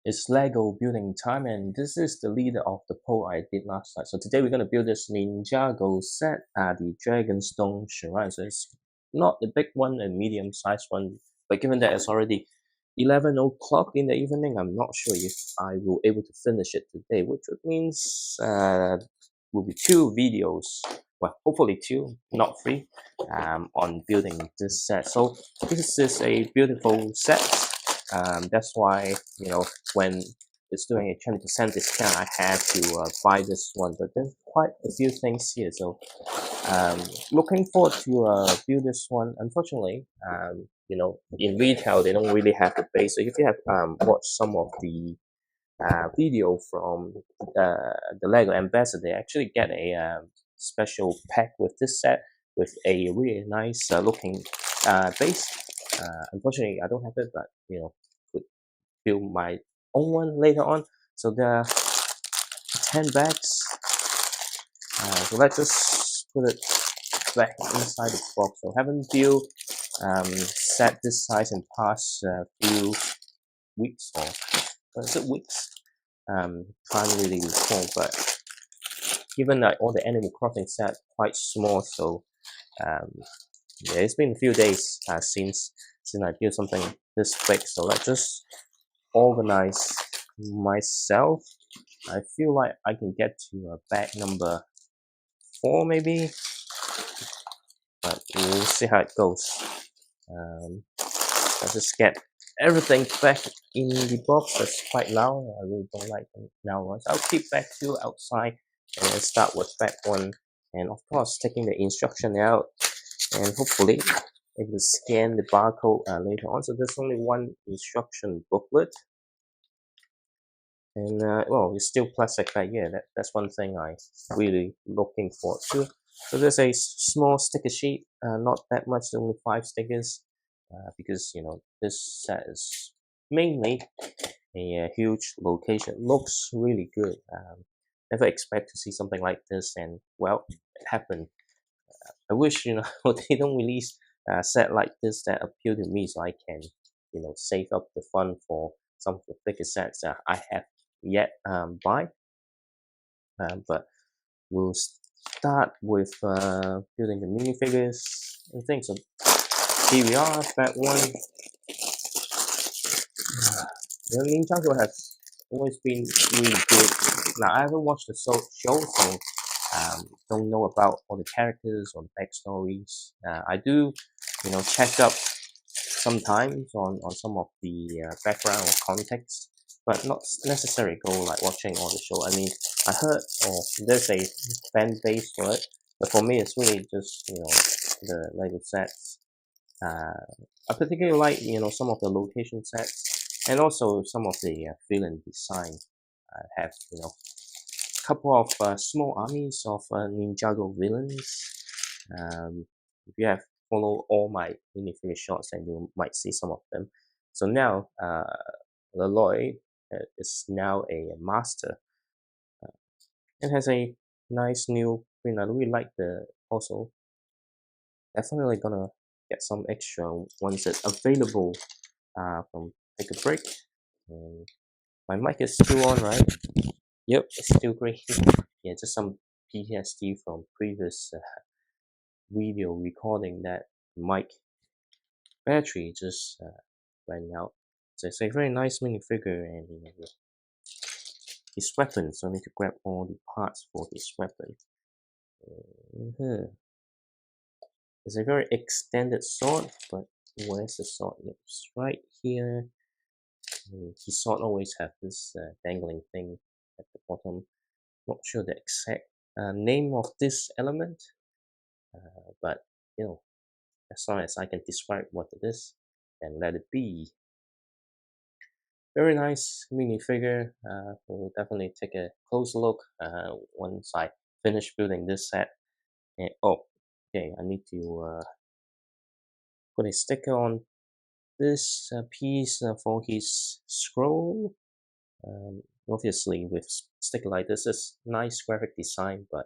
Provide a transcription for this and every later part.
It's Lego building time, and this is the leader of the poll I did last night. So today we're going to build this Ninjago set, the Dragonstone Shrine. So it's not the big one, a medium-sized one, but given that it's already 11 o'clock in the evening, I'm not sure if I will able to finish it today, which would means will be 2 videos. Well, hopefully 2, not 3, on building this set. So this is a beautiful set. That's why when it's doing a 20% discount, I had to buy this one. But there's quite a few things here, so looking forward to build this one. Unfortunately, in retail they don't really have the base. So if you have watched some of the video from the Lego Ambassador, they actually get a special pack with this set with a really nice looking base. Unfortunately, I don't have it, but could build my own one later on. So there are 10 bags. So let's just put it back inside the box. So haven't built set this size in past few weeks, or is it weeks? Can't really recall, but given that all the Animal Crossing set quite small, so um, yeah, it's been a few days since I built something this big. So let's just organize myself. I feel like I can get to bag number 4 maybe, but we'll see how it goes. Let's just get everything back in the box. That's quite loud. I really don't like them now ones. I'll keep bag 2 outside and then start with bag 1, and of course taking the instruction out, and hopefully it will scan the barcode later on. So there's only one instruction booklet, and well, it's still plastic bag. Yeah, that's one thing I really looking forward to. So there's a small sticker sheet, not that much, only 5 stickers, because this set is mainly a huge location. Looks really good. Never expect to see something like this, and well, it happened. I wish they don't release a set like this that appeal to me, so I can save up the fund for some of the bigger sets that I have yet buy. But we'll start with building the minifigures and things. So here we are, back 1. Ninjago has always been really good. Now I haven't watched the show, so don't know about all the characters or the backstories. I do, check up sometimes on some of the background or context, but not necessarily go like watching all the show. I mean, I heard there's a fan base for it, but for me, it's really just the Lego sets. I particularly like some of the location sets, and also some of the villain design. I have couple of small armies of Ninjago villains. If you have followed all my minifigure shots, and you might see some of them. So now, Leloy is now a master. It has a nice new print. I really like the also. Definitely gonna get some extra once it's available from Take a Break. And my mic is still on, right? Yep, it's still great. Yeah, just some PTSD from previous video recording that mic battery just ran out. So it's a very nice minifigure, and his weapon. So I need to grab all the parts for his weapon. It's a very extended sword, but where's the sword? It's right here. His sword always have this dangling thing at the bottom. Not sure the exact name of this element, but as long as I can describe what it is, then let it be. Very nice minifigure. We'll definitely take a close look once I finish building this set. And, oh, okay, I need to put a sticker on this piece for his scroll. Obviously, with sticker like this, it's nice graphic design, but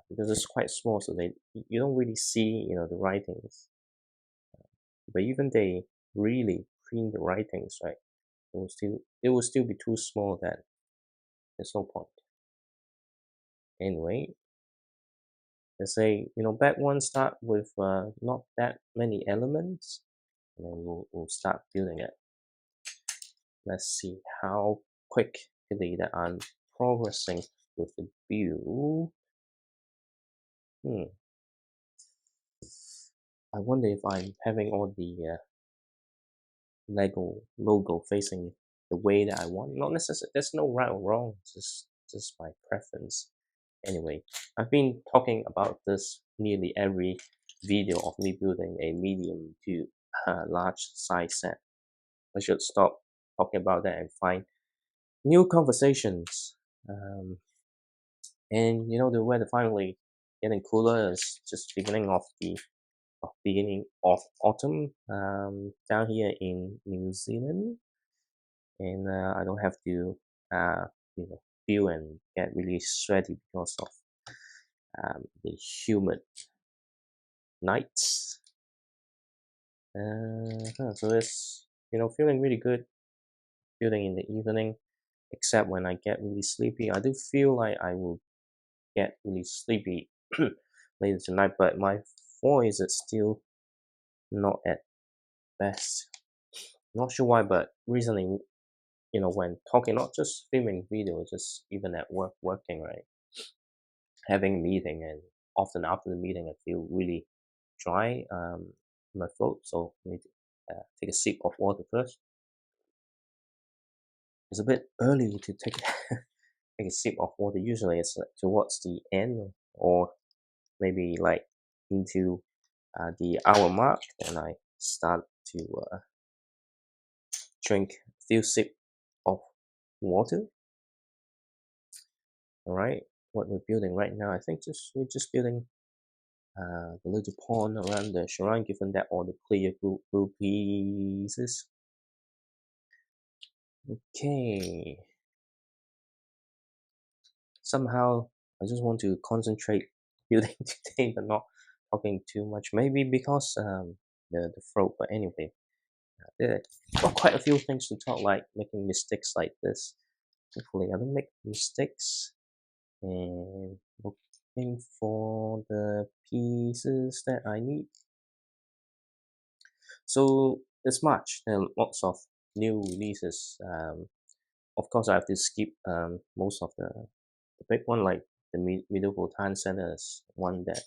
because it's quite small, so you don't really see the writings. But even they really print the writings, right? it will still be too small. Then there's no point. Anyway, let's say back one start with not that many elements, and then we'll start building it. Let's see how quickly that I'm progressing with the build. I wonder if I'm having all the Lego logo facing the way that I want. Not necessarily. There's no right or wrong. Just my preference. Anyway, I've been talking about this nearly every video of me building a medium to large size set. I should stop talking about that and find new conversations. And the weather finally getting cooler. Is just beginning of autumn down here in New Zealand, and I don't have to feel and get really sweaty because of the humid nights. So it's feeling really good building in the evening, except when I get really sleepy. I do feel like I will get really sleepy later tonight, but my voice is still not at best. Not sure why, but recently, when talking, not just filming video, just even at work, working, right? Having a meeting, and often after the meeting, I feel really dry in my throat, so I need to take a sip of water first. It's a bit early to take take a sip of water. Usually, it's towards the end, or maybe like into the hour mark, and I start to drink a few sip of water. All right, what we're building right now, I think we're just building the little pond around the shrine, given that all the clear blue pieces. Okay. Somehow, I just want to concentrate building today, but not talking too much. Maybe because the throat. But anyway, there are quite a few things to talk, like making mistakes like this. Hopefully, I don't make mistakes. And looking for the pieces that I need. So it's March. There are lots of new releases. Of course, I have to skip most of the big one, like the Medieval Time Center is one that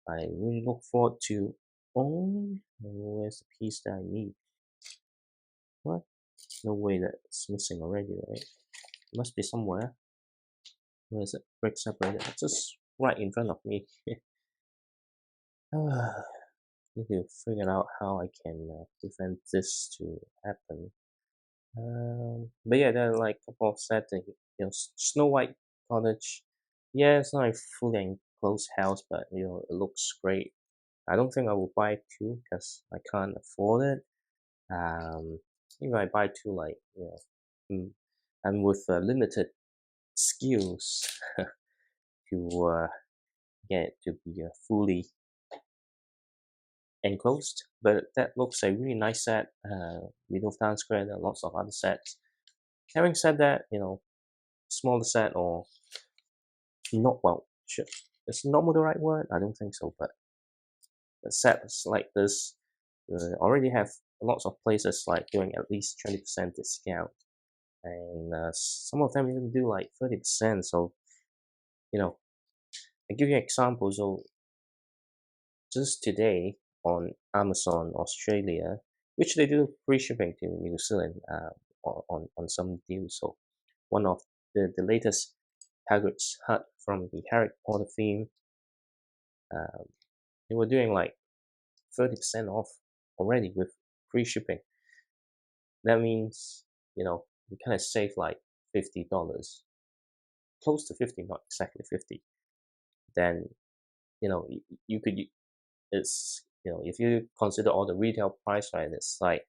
I really look forward to own. And where's the piece that I need? What? No way that it's missing already, right? It must be somewhere. Where is it? Brick separator. It's just right in front of me. Need to figure out how I can prevent this to happen. But yeah, there are like a couple of settings. Snow White Cottage. Yeah, it's not a fully enclosed house, but it looks great. I don't think I will buy two because I can't afford it. If I buy two, like mm, I'm with limited skills to get it to be fully enclosed. But that looks a really nice set. Middle Town Square. There are lots of other sets. Having said that, smaller set or not, well, is normal the right word? I don't think so, but the sets like this already have lots of places like doing at least 20% discount, and some of them even do like 30%. So I give you an example. So just today on Amazon Australia, which they do free shipping to New Zealand on some deals. So one of the latest Hagrid's hut from the Harry Potter theme, um, they were doing like 30% off already with free shipping. That means you kind of save like $50, close to 50, not exactly 50. Then you could it's if you consider all the retail price, right, it's like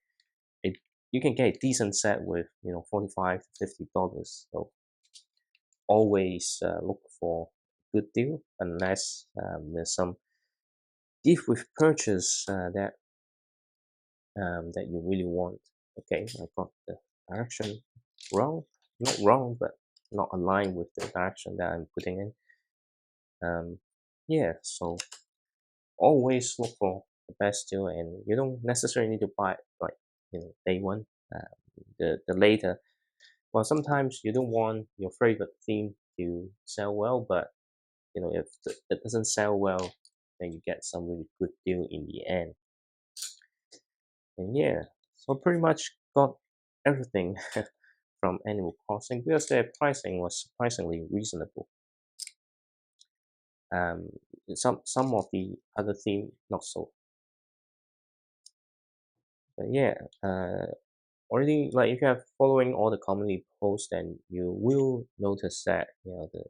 you can get a decent set with $45 to $50. So always look for a good deal, unless there's some gift with purchase that you really want. Okay, I got the direction wrong, not wrong, but not aligned with the direction that I'm putting in. Yeah, so always look for the best deal, and you don't necessarily need to buy it like day one. The later, well, sometimes you don't want your favorite theme to sell well, but if it doesn't sell well, then you get some really good deal in the end. And yeah, so pretty much got everything from Animal Crossing because their pricing was surprisingly reasonable. Um, some of the other theme not so, but yeah, already like if you are following all the community posts, then you will notice that the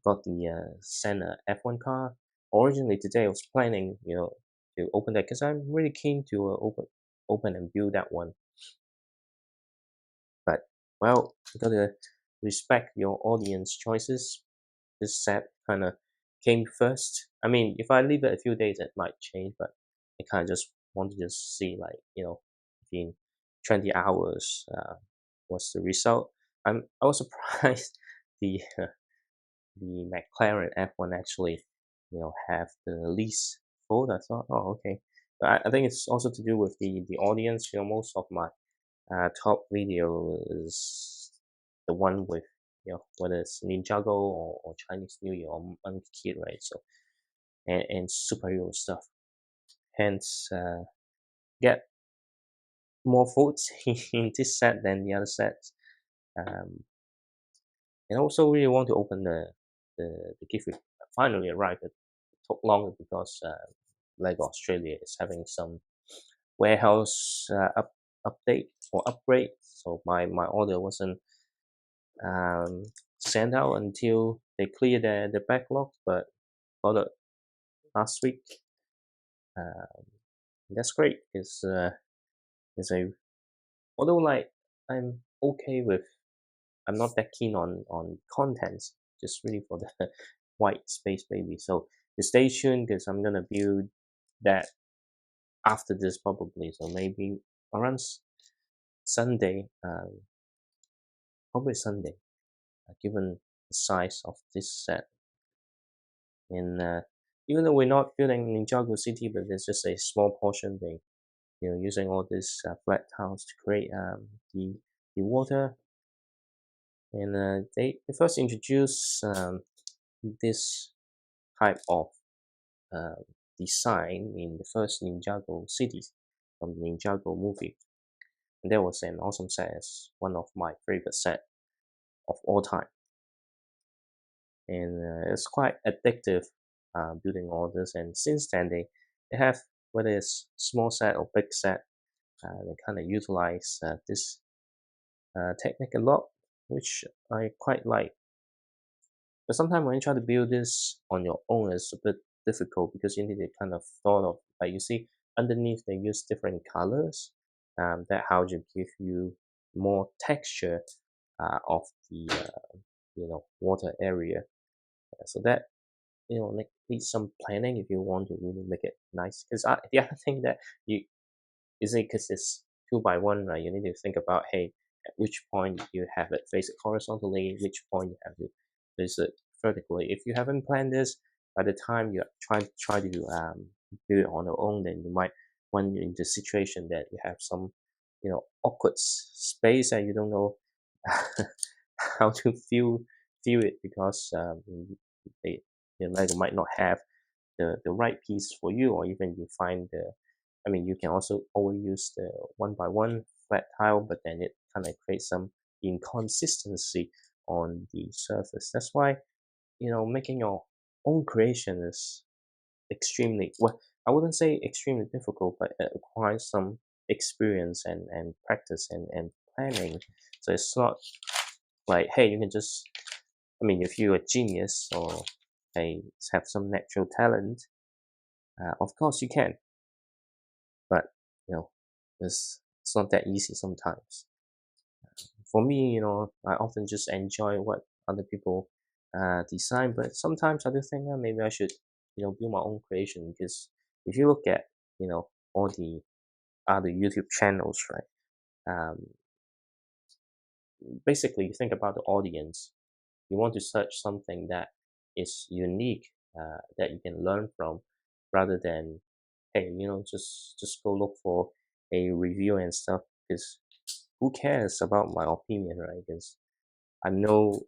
got the Senna F1 car. Originally today I was planning to open that because I'm really keen to open and build that one. But well, you gotta respect your audience choices. This set kind of came first. I mean, if I leave it a few days, it might change. But I kind of just want to just see like within 20 hours, what's the result. I was surprised the the McLaren F1 actually have the least vote. I thought, oh, okay. But I think it's also to do with the audience. Most of my top video is the one with whether it's Ninjago or Chinese New Year or Monkey Kid, right? So and superhero stuff. Hence, get more votes in this set than the other sets. Um, and also really want to open the gift. It finally arrived. It took longer because Lego Australia is having some warehouse update or upgrade. So my order wasn't um, sent out until they clear the backlog, but got it last week. Um, that's great. It's a although like I'm okay with I'm not that keen on contents, just really for the white space baby. So stay tuned because I'm gonna build that after this probably. So maybe around Sunday, probably Sunday, given the size of this set. And even though we're not building Ninjago City, but there's just a small portion they using all these flat tiles to create the water. And they first introduced this type of uh, design in the first Ninjago cities from the Ninjago movie. And that was an awesome set. It's one of my favorite set of all time. And it's quite addictive building all this. And since then, they have, whether it's small set or big set, they kind of utilize this technique a lot, which I quite like. But sometimes when you try to build this on your own, it's a bit difficult because you need to kind of thought of, like you see underneath they use different colors. That how to give you more texture of the water area. So that needs some planning if you want to really make it nice. Because the other thing that you is it because it's 2 by 1, right? You need to think about, hey, at which point you have it face it horizontally, which point you have to face it vertically. If you haven't planned this, by the time you try to do it on your own, then you might run into a situation that you have some awkward space and you don't know how to feel it because they Lego might not have the right piece for you, or even you find I mean, you can also always use the 1 by 1 flat tile, but then it kind of creates some inconsistency on the surface. That's why, making your own creation is extremely, well, I wouldn't say extremely difficult, but it requires some experience and practice and planning. So it's not like, hey, you can just, I mean, if you're a genius or hey, have some natural talent, of course you can, but it's not that easy sometimes. For me, I often just enjoy what other people design, but sometimes I do think maybe I should build my own creation because if you look at all the other YouTube channels, right? basically think about the audience. You want to search something that is unique, that you can learn from, rather than, hey, just go look for a review and stuff. Because who cares about my opinion, right? Because I know,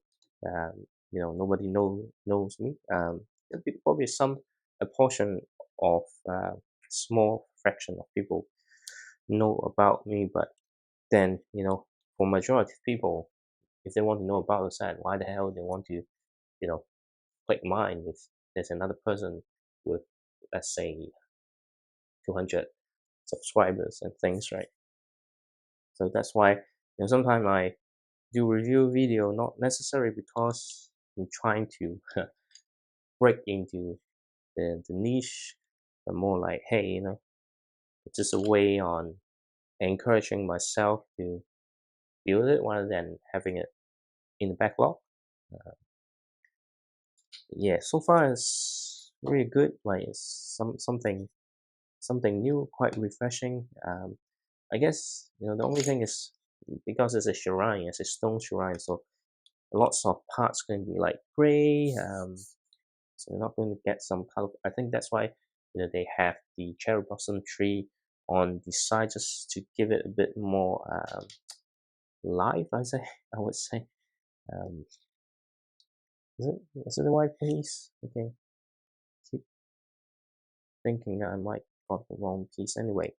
nobody knows me. There'll be probably a portion of small fraction of people know about me, but then, for majority of people, if they want to know about the site, why the hell they want to, click mine if there's another person with, let's say, 200 subscribers and things, right? So that's why, sometimes I do review video, not necessarily because I'm trying to break into the niche, but more like, hey, it's just a way on encouraging myself to build it rather than having it in the backlog. Uh, yeah, so far it's really good. Like it's something new, quite refreshing. I guess the only thing is because it's a shrine, it's a stone shrine, so lots of parts going to be like gray. So you're not going to get some color. I think that's why they have the cherry blossom tree on the side just to give it a bit more life. I would say. Um, is it the right piece? Okay, keep thinking that I might got the wrong piece anyway.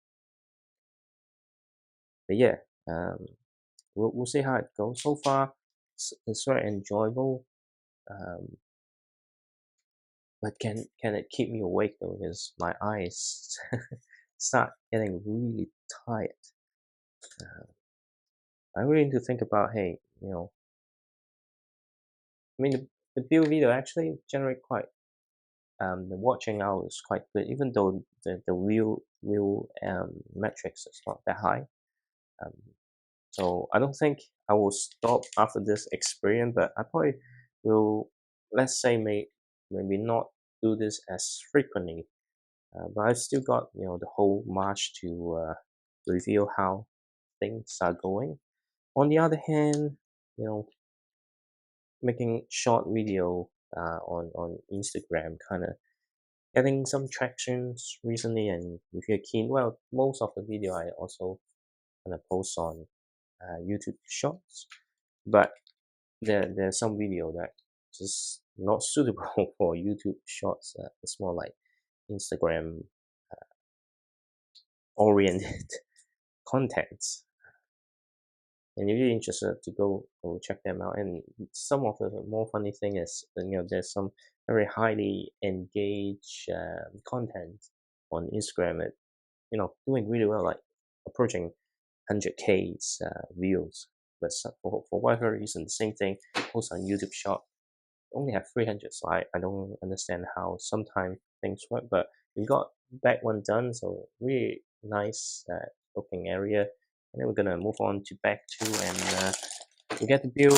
But yeah, um, we'll see how it goes. So far, it's very enjoyable. Um, but can it keep me awake though? Because my eyes start getting really tired. Uh, I really need to think about, hey, I mean, the build video actually generate quite the watching hours quite good, even though the view metrics is not that high. Um, so I don't think I will stop after this experience, but I probably will, let's say, maybe not do this as frequently. But I've still got the whole March to review how things are going. On the other hand, you know, making short video on Instagram kind of getting some tractions recently, and if you're keen, well, most of the video I also kind of post on YouTube Shorts, but there's some video that just not suitable for YouTube Shorts. It's more like Instagram oriented contents. And if you're interested to go check them out. And some of the more funny thing is, there's some very highly engaged content on Instagram. Doing really well, like approaching 100K views. But for whatever reason, the same thing post on YouTube Short only have 300. So I don't understand how sometimes things work. But we got that one done, so really nice looking area. And then we're gonna move on to back two, and we get to build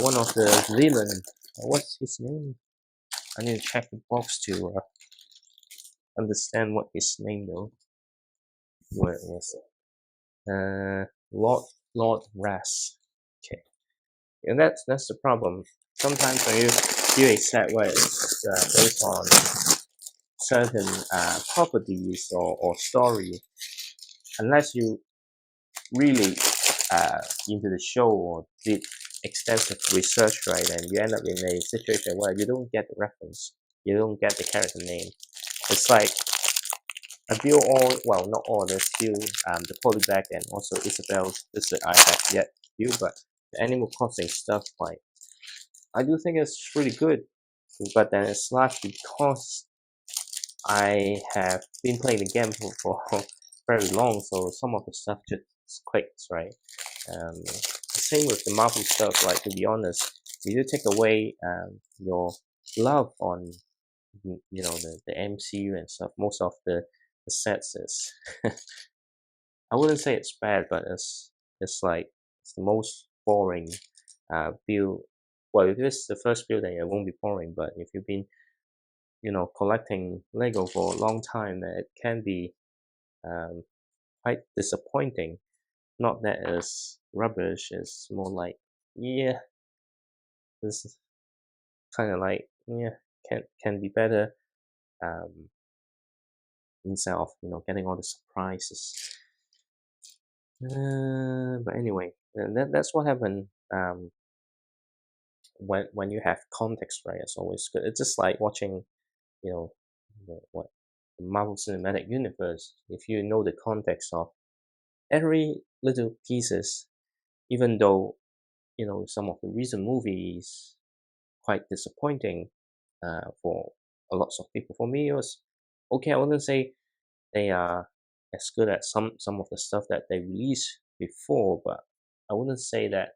one of the villain. What's his name? I need to check the box to understand what his name though. Where is it? Lord Ras. Okay, and that's the problem. Sometimes when you do a set where it's based on certain properties or story, unless you really into the show or did extensive research, right, and you end up in a situation where you don't get the reference, you don't get the character name. It's like I build all, well, not all, there's still the Polybag and also Isabel's this that I have yet to build, but the Animal Crossing stuff, like, I do think it's really good, but then it's largely because I have been playing the game for very long, so some of the stuff just clicks, right? Same with the Marvel stuff. Like, to be honest, if you take away your love on the MCU and stuff, most of the sets is I wouldn't say it's bad, but it's like it's the most boring build. Well, if it's the first build, then it won't be boring. But if you've been collecting Lego for a long time, it can be quite disappointing. Not that it's rubbish. It's more like, yeah, this is kind of like, yeah, can be better. Um, Instead of getting all the surprises. But anyway, that's what happened. When you have context, right? It's always good. It's just like watching, you know, what the Marvel Cinematic Universe. If you know the context of every little pieces, even though some of the recent movies quite disappointing for a lots of people. For me, it was okay. I wouldn't say they are as good as some of the stuff that they released before, but I wouldn't say that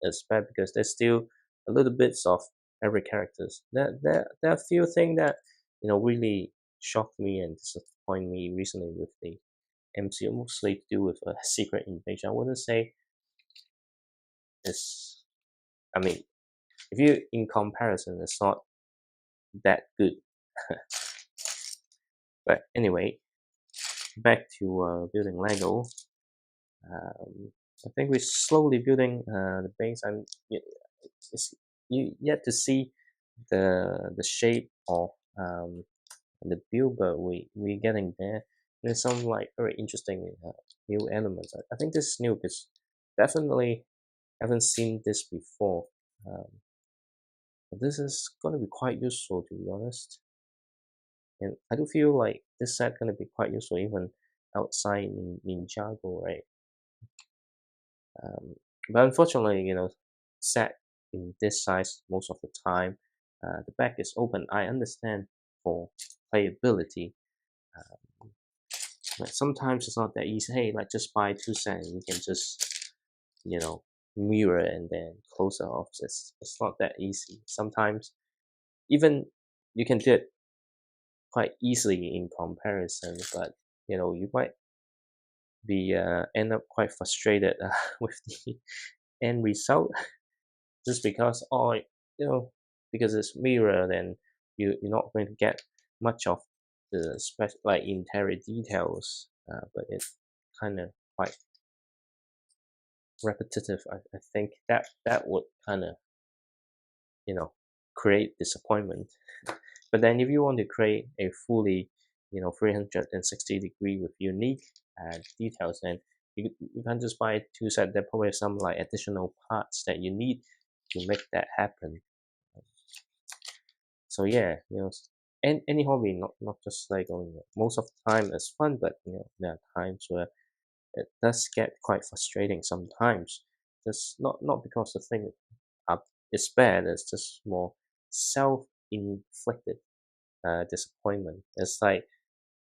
it's bad because there's still a little bits of every characters. There are a few things that really shocked me and disappointed me recently with the MCU, mostly to do with a Secret Invasion. I wouldn't say it's. I mean, if you in comparison, it's not that good. But anyway, back to building Lego. I think we're slowly building the base. It's you yet to see the shape of the build, but we're getting there. There's some like very interesting new elements. I think this is new because definitely haven't seen this before. Um, but this is gonna be quite useful to be honest, and I do feel like this set gonna be quite useful even outside Ninjago, right? Um, but unfortunately, set in this size most of the time, the back is open. I understand for playability, but sometimes it's not that easy. Hey, like just buy two cents, you can just you know mirror and then close it off. It's not that easy. Sometimes even you can do it quite easily in comparison, but you might be end up quite frustrated with the end result just because because it's mirror, then you're not going to get much of the special like interior details, but it's kind of quite repetitive. I think that would kind of create disappointment. But then if you want to create a fully 360-degree with unique details, then you can just buy two set. There probably some like additional parts that you need to make that happen. So yeah, and any hobby, not just like most of the time it's fun, but there are times where it does get quite frustrating sometimes. Just not because the thing is bad, it's just more self-inflicted disappointment. It's like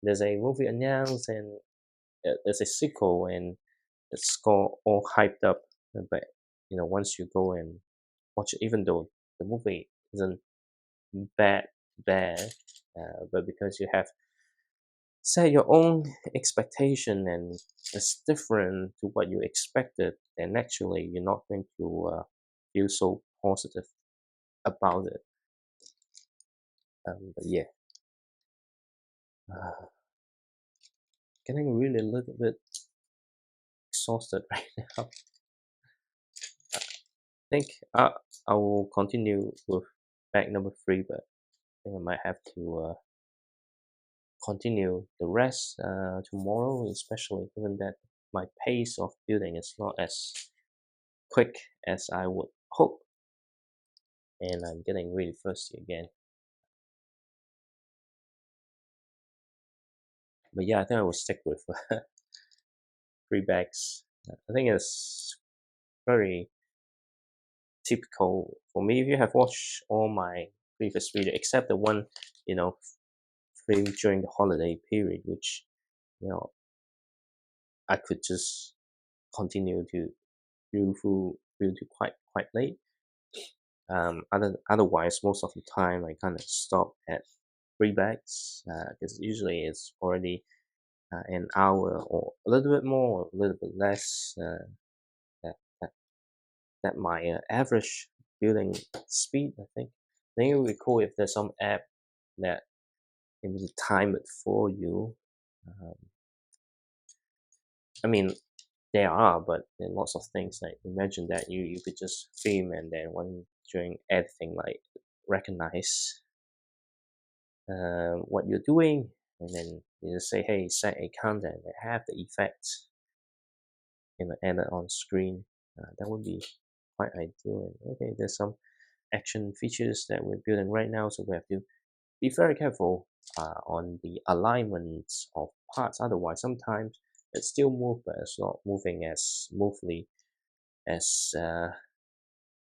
there's a movie announced and there's a sequel and it's all hyped up, but once you go and watch it, even though the movie isn't bad bad, but because you have set your own expectation and it's different to what you expected, then actually you're not going to feel so positive about it. But yeah, uh, getting really a little bit exhausted right now. I think I will continue with bag number three, but I think I might have to continue the rest tomorrow, especially given that my pace of building is not as quick as I would hope, and I'm getting really thirsty again. But yeah, I think I will stick with three bags. I think it's very typical for me. If you have watched all my previous video, except the one, you know, filmed during the holiday period, which you know I could just continue to do to quite late. Otherwise, most of the time I kind of stop at three bags because usually it's already an hour or a little bit more, or a little bit less. That, that that my average building speed. I think. Then you recall if there's some app that it will time it for you. Um, I mean, there are, but there are lots of things. Like imagine that you could just film and then when during editing, like recognize what you're doing, and then you just say, hey, set a counter and have the effects added on screen. That would be quite ideal. And okay, there's some action features that we're building right now, so we have to be very careful on the alignment of parts. Otherwise, sometimes it still moves, but it's not moving as smoothly as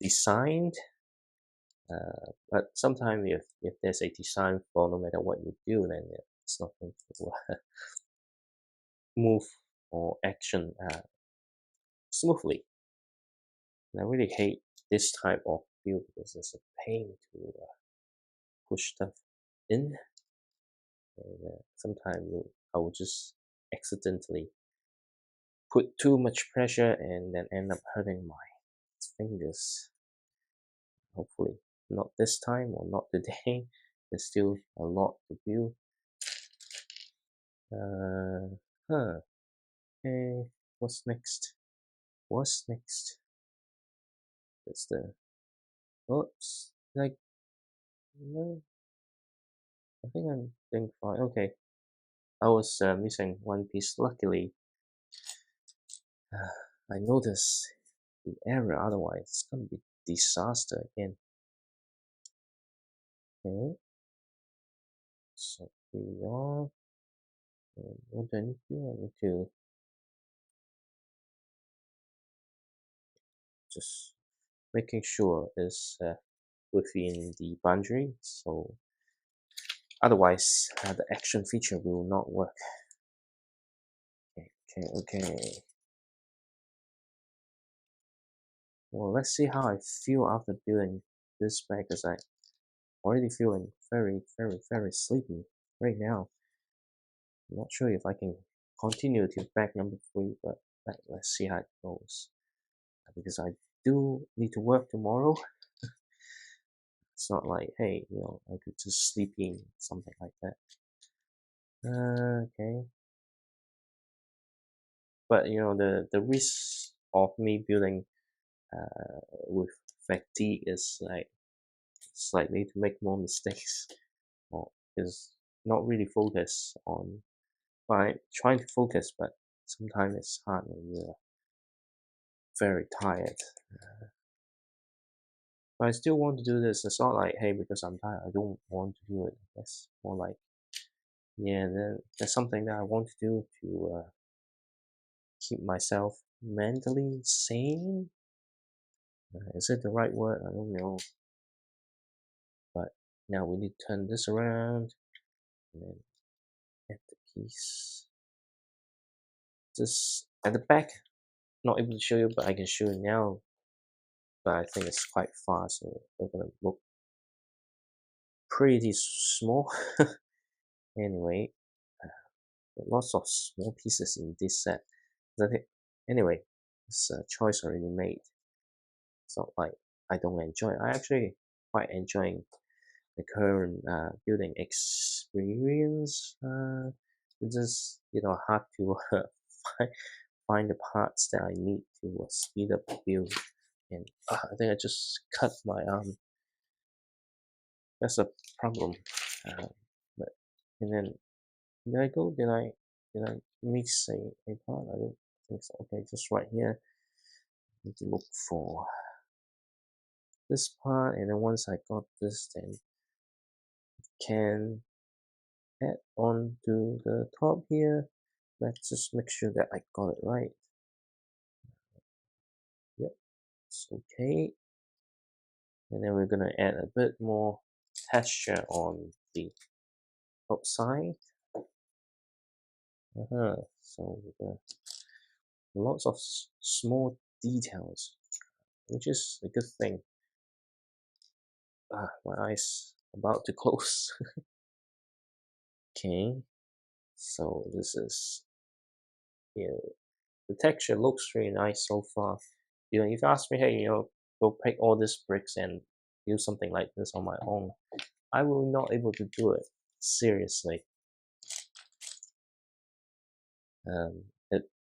designed. But sometimes if there's a design flaw, no matter what you do, then it's not going to move or action smoothly. And I really hate this type of build because it's a pain to push stuff in. And sometimes I will just accidentally put too much pressure and then end up hurting my fingers. Hopefully not this time or not today. There's still a lot to build. Okay, what's next? What's next? That's the oops. Like no, I think I'm doing fine. Okay, I was missing one piece. Luckily, I noticed the error. Otherwise, it's gonna be disaster again. Okay, so here we are. And what do I need to do? I need to just making sure it's within the boundary. So otherwise, the action feature will not work. Okay. Well, let's see how I feel after building this bag because I already feeling very sleepy right now. I'm not sure if I can continue to bag number 3, but let's see how it goes. Because I do need to work tomorrow. It's not like, hey, I could just sleep in, something like that. Okay. But the risk of me building with fatigue is like slightly to make more mistakes or is not really focused on trying to focus, but sometimes it's hard when you're very tired. But I still want to do this. It's not like, hey, because I'm tired, I don't want to do it. It's more like, yeah, there's something that I want to do to keep myself mentally sane. Is it the right word? I don't know. But now we need to turn this around and then add the piece. Just at the back, not able to show you, but I can show you now. But I think it's quite fast, so they're gonna look pretty small. Anyway, lots of small pieces in this set. Anyway, it's a choice already made. It's not like I don't enjoy it. I actually quite enjoying the current building experience. It's just hard to find the parts that I need to speed up the build. And I think I just cut my arm. That's a problem. But and then did I go? Did I mix a part? I don't think so. Okay, just right here. I need to look for this part, and then once I got this, then can add on to the top here. Let's just make sure that I got it right. Yep, it's okay. And then we're gonna add a bit more texture on the outside. So lots of small details, which is a good thing. My eyes about to close. Okay, so this is the texture looks really nice so far. If you ask me, hey, go pick all these bricks and do something like this on my own, I will not able to do it. Seriously.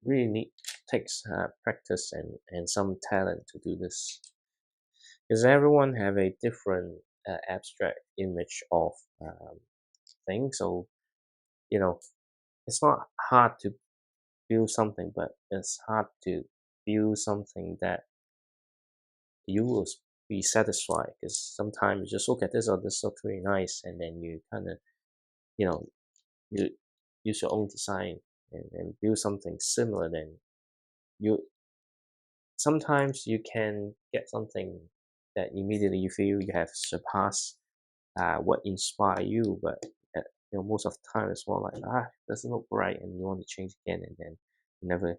really takes practice and some talent to do this, because everyone have a different abstract image of things. So you know, it's not hard to build something, but it's hard to build something that you will be satisfied. Because sometimes you just look at this, oh, this looks really nice, and then you kind of, you know, you use your own design and build something similar. Then you sometimes you can get something that immediately you feel you have surpassed what inspired you, but most of the time it's more like doesn't look right, and you want to change again, and then you never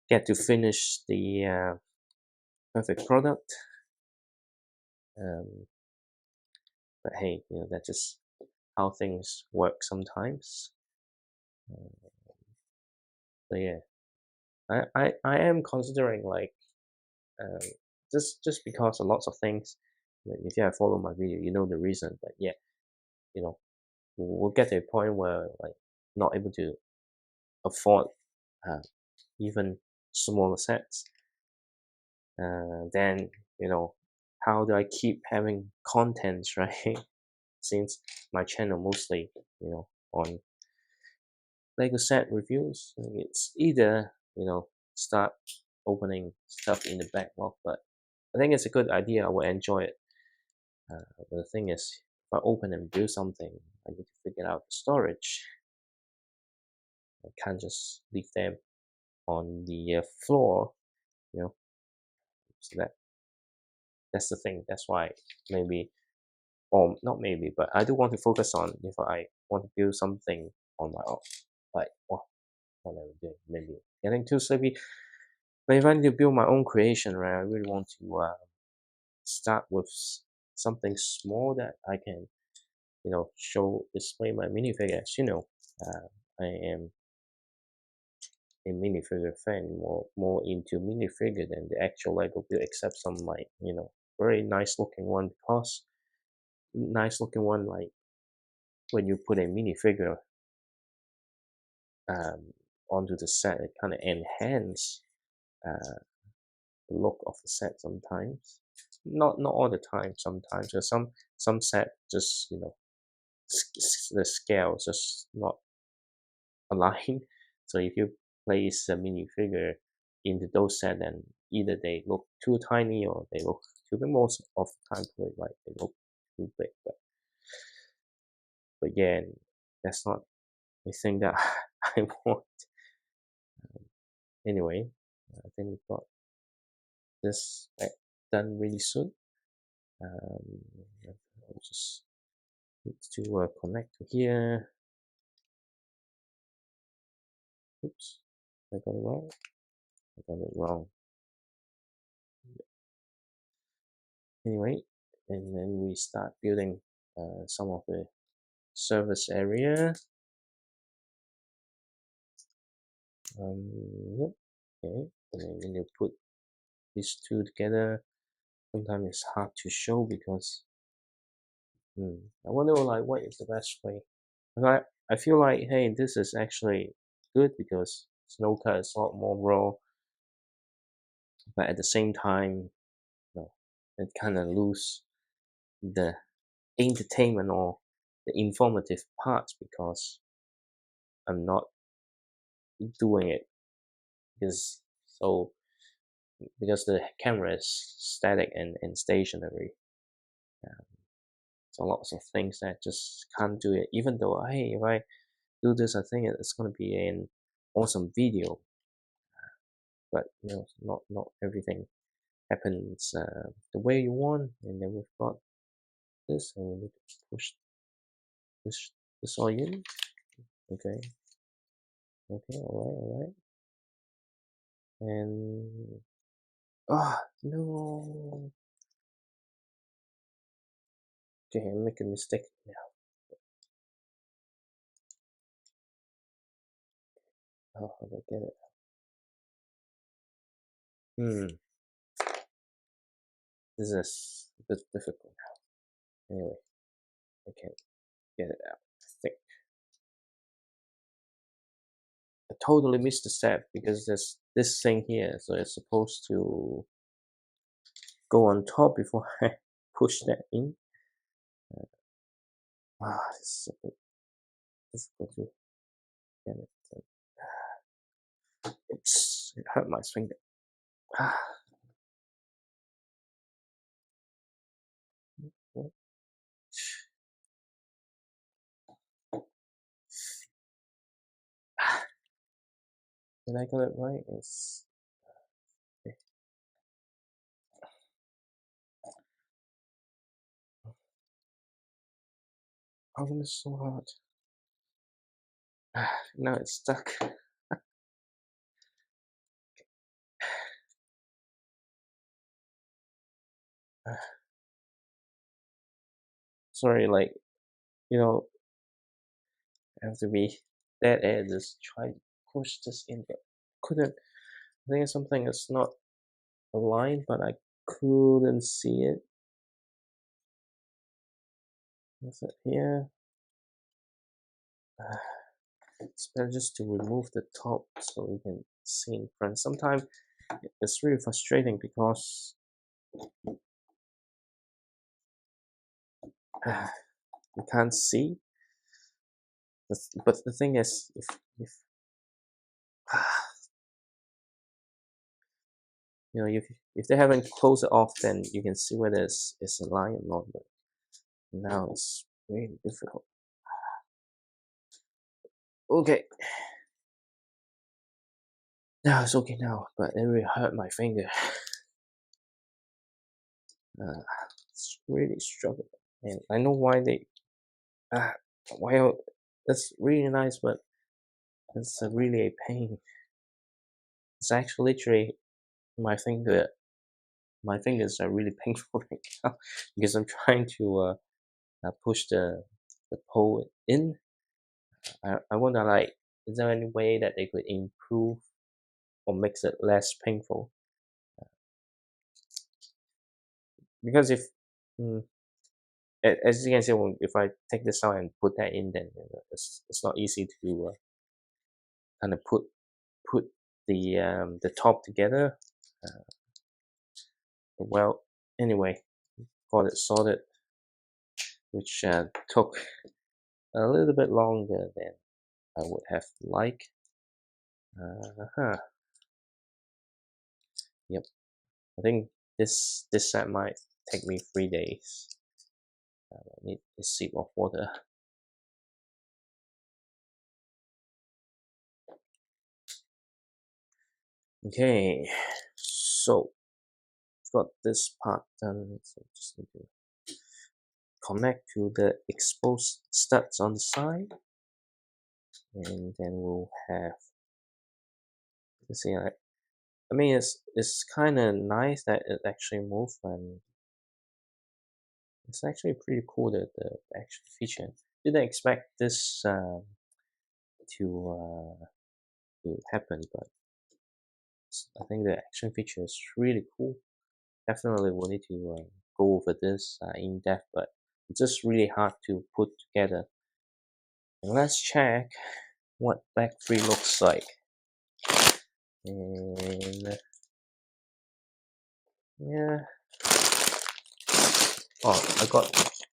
get to finish the perfect product. Um, but hey, that's just how things work sometimes. Uh, so yeah, I am considering like um, just because of lots of things. If you have followed my video, you know the reason. But yeah, you know, we'll get to a point where like not able to afford uh, even smaller sets. Then how do I keep having contents, right? Since my channel mostly on Lego set reviews, it's either start opening stuff in the backlog, but I think it's a good idea. I will enjoy it. But the thing is, if I open and build something, I need to figure out the storage. I can't just leave them on the floor, you know. So that's the thing. That's why maybe, or not maybe, but I do want to focus on if I want to build something on my own, like what I was doing, maybe getting too sleepy. But if I need to build my own creation, right, I really want to start with something small that I can, show, display my minifigures. I am a minifigure fan, more into minifigure than the actual Lego build, except some like very nice looking one, because nice looking one, like when you put a minifigure um, onto the set, it kind of enhance uh, the look of the set sometimes. Not all the time. Sometimes, because some set just the scale is just not aligned. So if you place a minifigure into those set, then either they look too tiny or they look too big. Most of the time, like they look too big. But yeah, that's not the thing that I want. Anyway, I think we've got this done really soon. I'll just need to connect to here. Oops, I got it wrong. I got it wrong. Anyway, and then we start building some of the service area. Yep. Okay, and then when you put these two together, sometimes it's hard to show because I wonder like what is the best way. I feel like, hey, this is actually good because Snowcut is a lot more raw, but at the same time, it kind of lose the entertainment or the informative parts because I'm not doing it because so because the camera is static and stationary. Um, so lots of things that just can't do it. Even though hey, if I do this, I think it's gonna be an awesome video. But not everything happens the way you want. And then we've got this, and we need to push this all in. Okay, okay, all right, and no. Okay, I make a mistake now. How do I get it? This is a bit difficult now. Anyway, I can't get it out. I think. I totally missed the step because there's this thing here, so it's supposed to go on top before I push that in. It's a bit difficult to get it. Oops, it hurt my finger. Ah, did I get it right? It's oh, it's so hard. Now it's stuck. Sorry, like I have to be dead air just try to push this in, but couldn't. I think it's something that's not aligned, but I couldn't see it. Is it here? It's better just to remove the top so you can see in front. Sometimes it's really frustrating because you can't see. But the thing is, if if they haven't closed it off, then you can see whether it's aligned or not. But now it's really difficult. Okay, now it's okay now, but it really hurt my finger. It's really struggling, and I know why they why that's really nice, but it's really a pain. It's actually literally my finger. My fingers are really painful right now because I'm trying to push the pole in. I wonder, like, is there any way that they could improve or makes it less painful? Because if mm, as you can see, if I take this out and put that in, then it's not easy to kind of put the top together. Uh, well, anyway, got it sorted, which took a little bit longer than I would have liked. Huh. Yep. I think this set might take me 3 days. I need a sip of water. Okay, so got this part done. So just need to connect to the exposed studs on the side, and then we'll have. Let's see, I mean, it's kind of nice that it actually moves, and it's actually pretty cool that the action feature. Didn't expect this to to happen, but I think the action feature is really cool. Definitely we need to go over this in depth, but it's just really hard to put together. And let's check what back 3 looks like. And yeah, oh, I got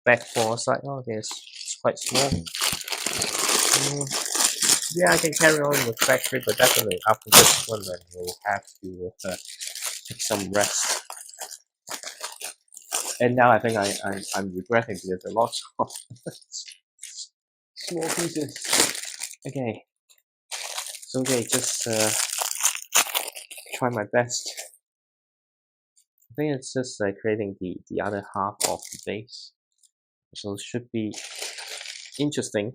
back 4 side. Oh, okay, it's quite small. Yeah, I can carry on with back 3, but definitely after this one, then we'll have to take some rest. And now I think I'm regretting because a lot of small pieces. Okay, so okay, just try my best. I think it's just creating the other half of the base, so it should be interesting.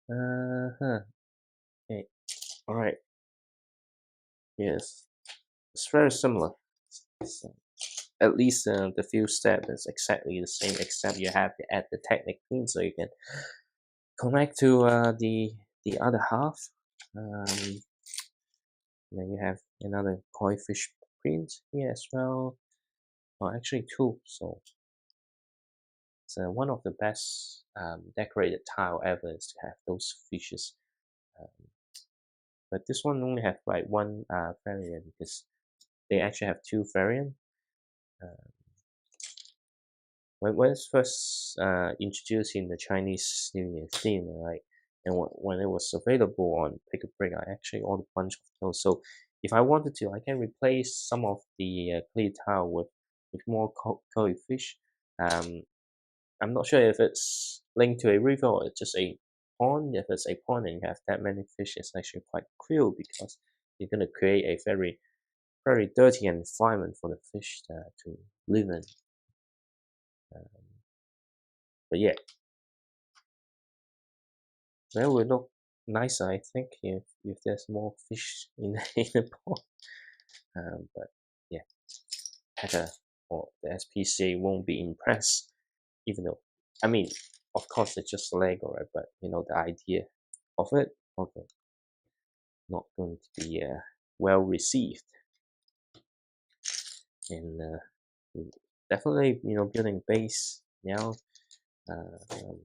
Huh. Okay. All right. Yes, it's very similar. So, at least the few steps is exactly the same, except you have to add the technic pin so you can connect to the other half. Then you have another koi fish print here as well. Oh, actually two. So it's one of the best decorated tile ever is to have those fishes. Um, but this one only have like one variant because they actually have two variant. Uh, when it's first introduced in the Chinese New Year theme, right? And when it was available on Pick a Break, I actually ordered a bunch of those. So if I wanted to, I can replace some of the clear tile with more koi fish. Um, I'm not sure if it's linked to a river or it's just a pond. If it's a pond and you have that many fish, it's actually quite cruel because you're going to create a very dirty environment for the fish to live in. Um, but yeah, that would look nicer, I think, if there's more fish in in the pond. But yeah, Hacker or the SPCA won't be impressed, even though, I mean, of course it's just Lego, right? But the idea of it, okay, not going to be well received, and definitely building base now. Um,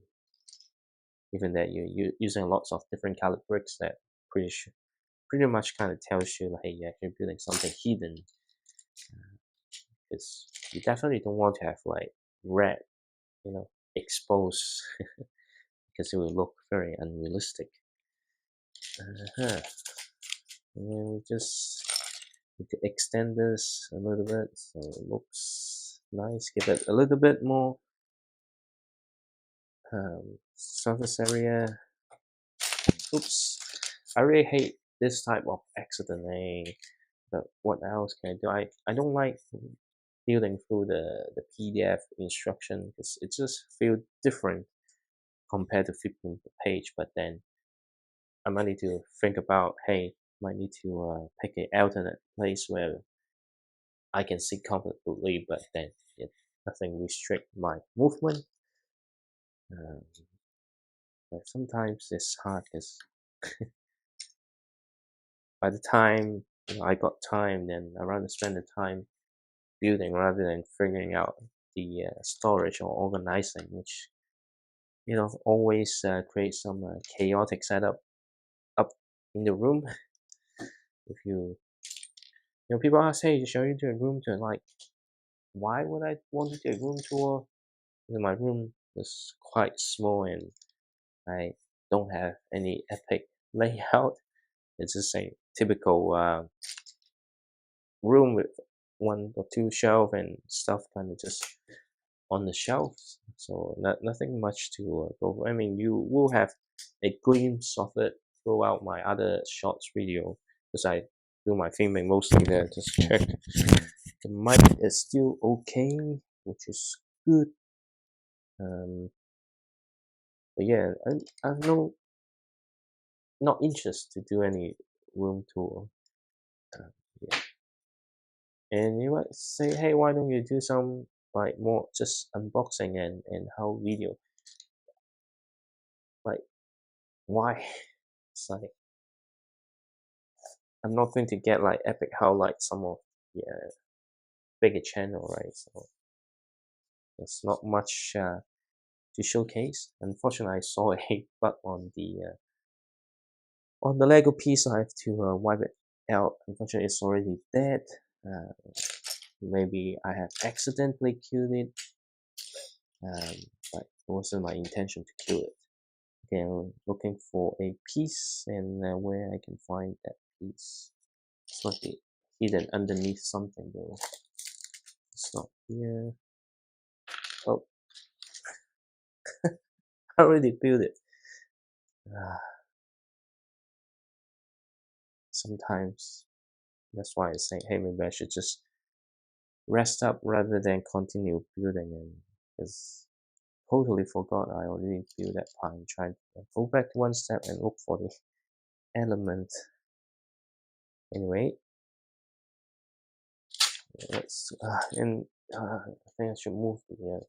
Even that you're using lots of different colored bricks that pretty much kind of tells you like, hey, yeah, you're building something hidden. Because you definitely don't want to have like red, exposed because it will look very unrealistic. Uh-huh. And then we just need to extend this a little bit so it looks nice. Give it a little bit more surface area. Oops. I really hate this type of accident. But what else can I do? I don't like building through the PDF instruction because it just feels different compared to flipping the page. But then I might need to think about, hey, might need to pick an alternate place where I can see comfortably, but then nothing restrict my movement. Um, but sometimes it's hard because by the time I got time, then I rather spend the time building rather than figuring out the storage or organizing, which always creates some chaotic setup up in the room. If people ask, hey, shall you do a room tour? Like, why would I want to do a room tour? Because my room is quite small and I don't have any epic layout. It's just a typical room with one or two shelf and stuff kind of just on the shelves. So nothing much to go over. I mean, you will have a glimpse of it throughout my other shorts video because I do my filming mostly there. Just check the mic is still okay, which is good. But yeah, I've not interest to do any room tour. Yeah. And you might say, hey, why don't you do some like more just unboxing and how video? Like, why? It's like I'm not going to get like epic how like some of the bigger channel, right? So there's not much to showcase. Unfortunately, I saw a bug on the Lego piece. I have to wipe it out. Unfortunately, it's already dead. Uh, Maybe I have accidentally killed it, but it wasn't my intention to kill it. Okay, I'm looking for a piece and where I can find that piece. It's not be hidden underneath something though. It's not here. Oh, I already built it. Uh, Sometimes that's why I say, hey, maybe I should just rest up rather than continue building, and because totally forgot I already built that part. I'm trying to go back one step and look for the element. Anyway, let's and I think I should move the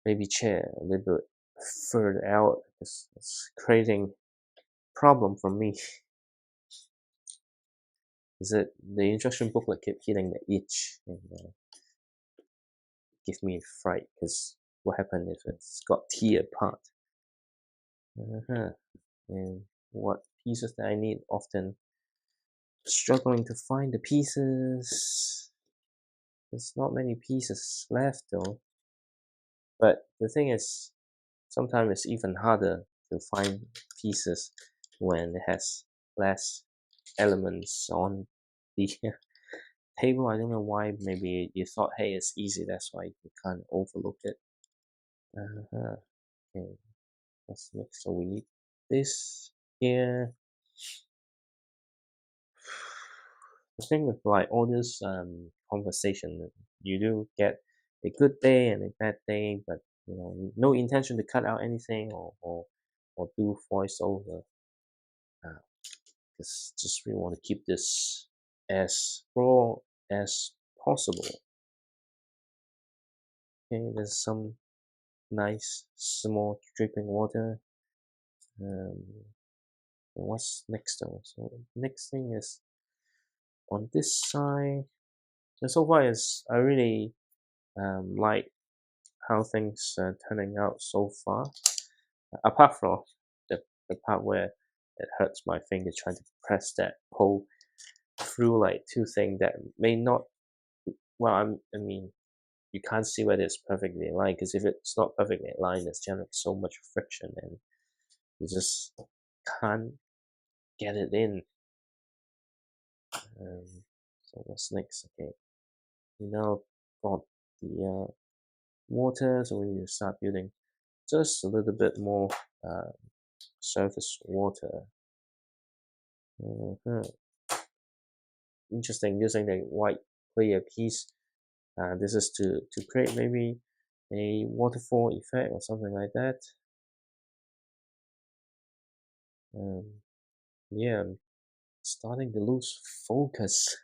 baby chair a little bit further out because it's creating problem for me. Is that the instruction booklet kept hitting the itch and give me a fright because what happened if it's got tear apart? Uh-huh. And what pieces that I need. Often struggling to find the pieces. There's not many pieces left though. But the thing is, sometimes it's even harder to find pieces when it has less elements on the table. I don't know why. Maybe you thought, hey, it's easy, that's why you can't overlook it. Okay, what's next? So we need this here. The thing with like all this conversation, you do get a good day and a bad day, but no intention to cut out anything or do voiceover. Uh, just really want to keep this as raw as possible. Okay, there's some nice small dripping water. And what's next though? So next thing is on this side. So far is I really like how things are turning out so far. Apart from the part where it hurts my finger trying to press that hole through like two things that may not. Well, I mean, you can't see whether it's perfectly aligned because if it's not perfectly aligned, there's generally so much friction and you just can't get it in. So what's next? Okay, we now got the water, so we need to start building just a little bit more surface water. Interesting, using the white clear piece. This is to create maybe a waterfall effect or something like that. Yeah, I'm starting to lose focus.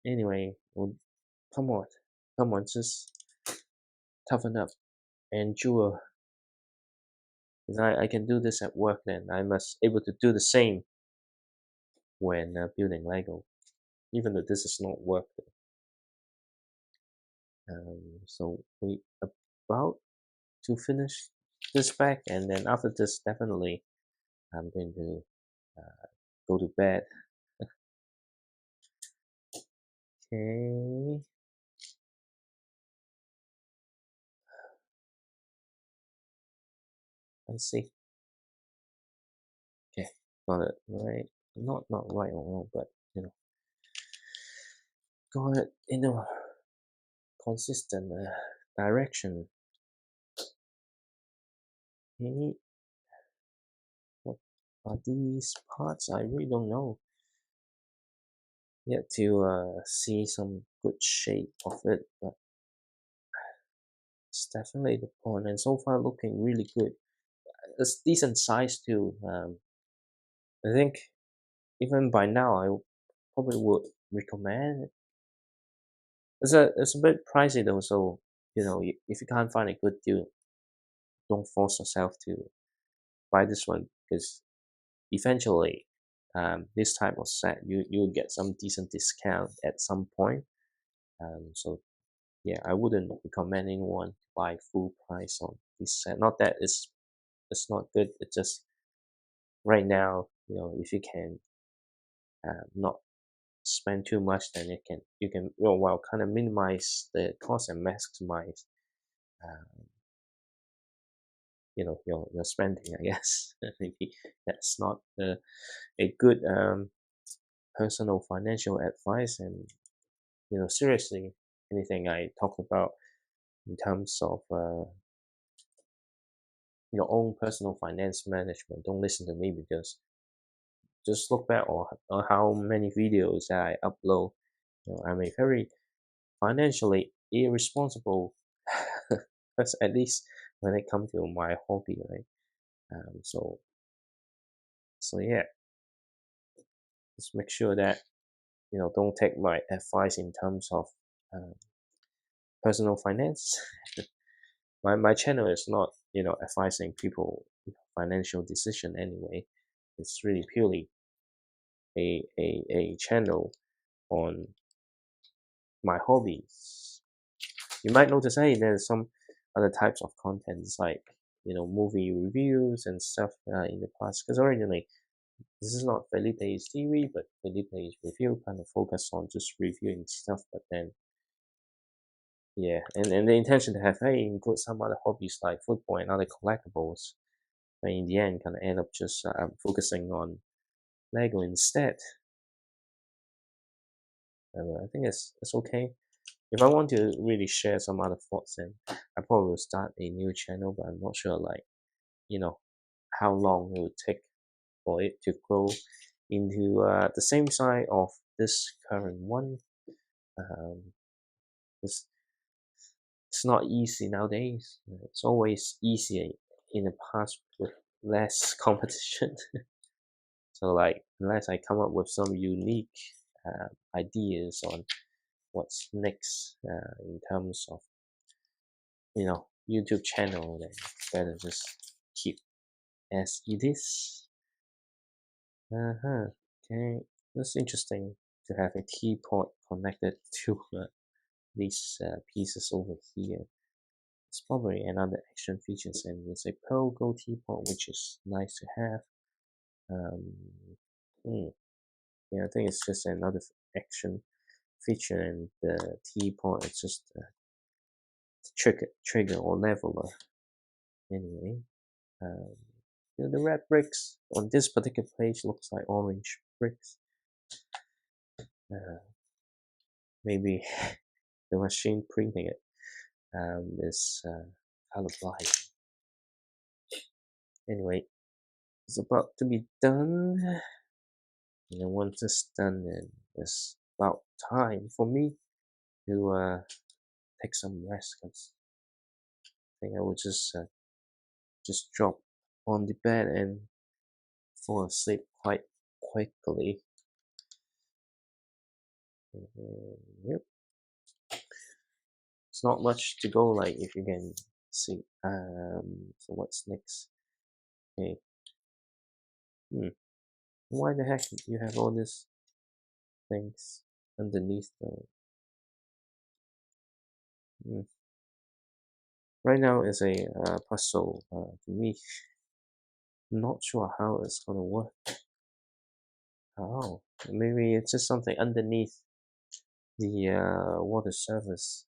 Anyway, well, come on, just toughen up, endure. Because I can do this at work, then I must able to do the same when building Lego, even though this is not work. So we about to finish this back, and then after this, definitely I'm going to go to bed. Okay. Let's see. Okay, got it right. Not right or wrong, but got it in a consistent direction. Okay, what are these parts? I really don't know yet to see some good shape of it, but it's definitely the point, and so far looking really good. It's decent size too. I think even by now I probably would recommend it. It's a bit pricey though, so if you can't find a good deal, don't force yourself to buy this one because eventually, this type of set you'll get some decent discount at some point. So yeah, I wouldn't recommend anyone to buy full price on this set. Not that it's not good. It's just right now, if you can not spend too much, then you can kind of minimize the cost and maximize uh, your spending. I guess maybe that's not a good personal financial advice, and seriously, anything I talked about in terms of your own personal finance management, don't listen to me because just look back on how many videos that I upload. I'm a very financially irresponsible person, at least when it comes to my hobby, right? So yeah, just make sure that don't take my advice in terms of uh, personal finance. My channel is not advising people financial decision anyway. It's really purely a channel on my hobbies. You might notice, hey, there's some other types of contents like movie reviews and stuff in the past. Because originally This is not Felipe's TV, but Felipe's review kind of focus on just reviewing stuff. But then, yeah, and the intention to have, hey, include some other hobbies like football and other collectibles. But in the end, kind of end up just focusing on Lego instead. I think it's okay. If I want to really share some other thoughts, then I probably will start a new channel, but I'm not sure, like, you know, how long it would take for it to grow into the same size of this current one. Um, it's, it's not easy nowadays. It's always easier in the past with less competition. So, like, unless I come up with some unique ideas on what's next in terms of YouTube channel, then better just keep as it is. Okay, that's interesting to have a teapot connected to these pieces over here. It's probably another action features, and it's a pearl gold teapot, which is nice to have. Um, yeah, I think it's just another action feature, and the teapot is just a trigger or leveler. Anyway, um, the red bricks on this particular page looks like orange bricks. Uh, maybe the machine printing it is colorblind. Anyway, it's about to be done, and then once it's done, then it's about time for me to take some rest. Cause I think I would just drop on the bed and fall asleep quite quickly. Yep, it's not much to go. Like if you can see. So what's next? Okay. Why the heck you have all these things underneath the? Right now is a puzzle to me. Not sure how it's gonna work. Oh, maybe it's just something underneath the water surface.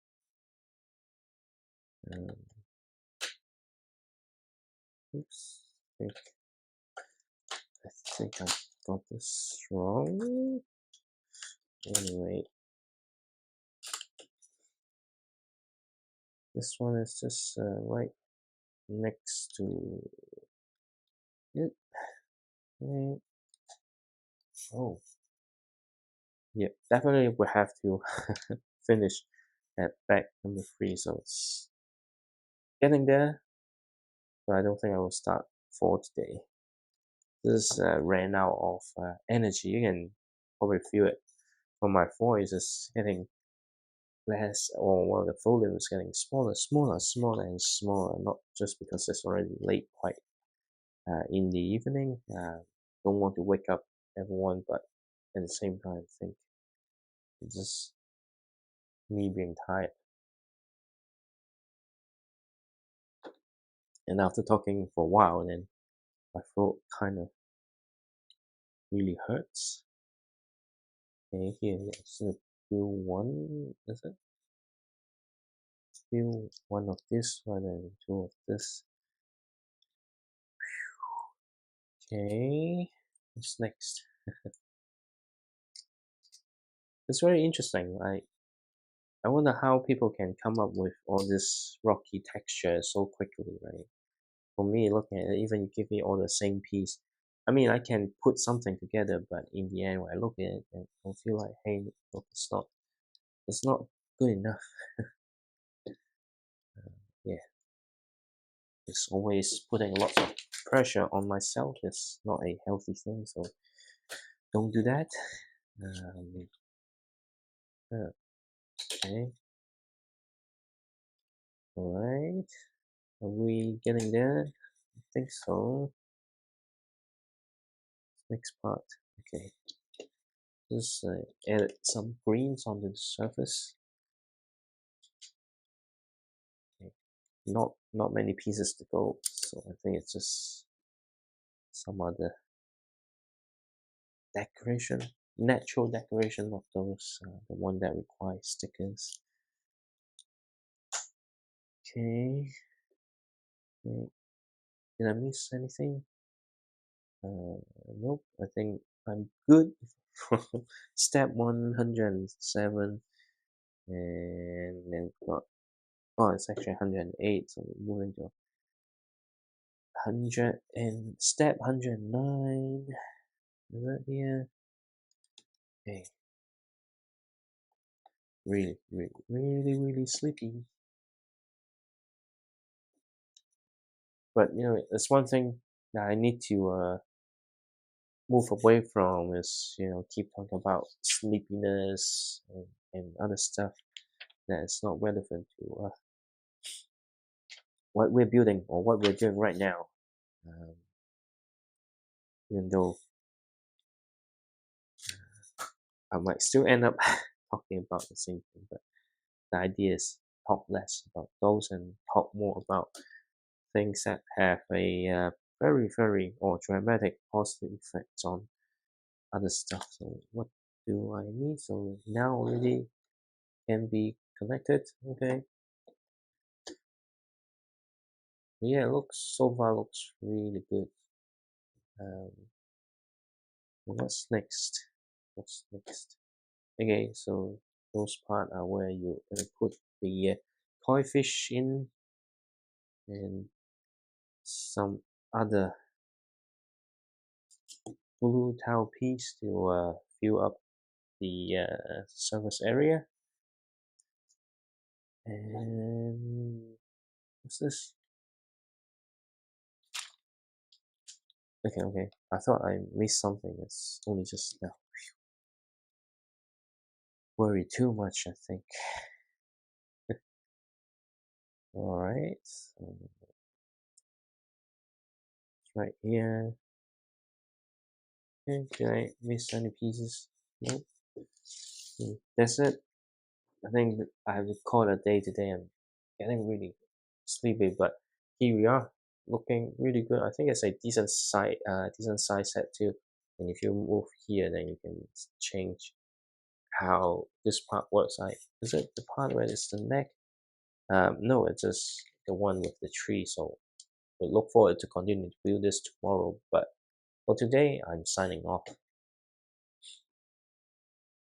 Um, oops, I think I got this wrong. Anyway, this one is just right next to it. Okay. Oh, yeah, definitely we have to finish at back number 3. So it's getting there, but I don't think I will start for today. This ran out of energy. You can probably feel it from my voice. It's getting less, or well, the volume is getting smaller, and smaller. Not just because it's already late, quite in the evening. Don't want to wake up everyone, but at the same time, I think it's just me being tired. And after talking for a while, then my throat kind of really hurts. Okay, here, so do one, is it? Do one of this one and 2 of this. Okay, what's next? It's very interesting. I wonder how people can come up with all this rocky texture so quickly, right? For me, looking at it, even you give me all the same piece, I mean, I can put something together, but in the end, when I look at it, I feel like, hey, look, it's not good enough. Yeah, it's always putting lots of pressure on myself. It's not a healthy thing, so don't do that. Um, okay, all right. Are we getting there? I think so. Next part. Okay. Just add some greens onto the surface. Okay. Not many pieces to go, so I think it's just some other decoration, natural decoration of those, the one that requires stickers. Okay, okay. Did I miss anything? Nope, I think I'm good. Step 107, and then got, oh, it's actually 108, so we're moving to 100 and step 109. Is that here? Okay, really sleepy. But it's one thing that I need to move away from is keep talking about sleepiness and other stuff that is not relevant to what we're building or what we're doing right now. Um, Even though I might still end up talking about the same thing, but the idea is talk less about those and talk more about things that have a very or dramatic positive effects on other stuff. So what do I need? So now already can be connected. Okay. Yeah, looks so far looks really good. Um, what's next? What's next? Okay, so those part are where you're gonna put the koi fish in and some other blue tile piece to fill up the surface area. And what's this? Okay. I thought I missed something. It's only just now. Worry too much, I think. Alright. So it's right here. Okay, did I miss any pieces? Nope. That's it. I think I would call it a day today. I'm getting really sleepy, but here we are, looking really good. I think it's a decent size set too. And if you move here, then you can change how this part works. Like, is it the part where it's the neck? No, it's just the one with the tree. So we look forward to continue to build this tomorrow. But for today, I'm signing off.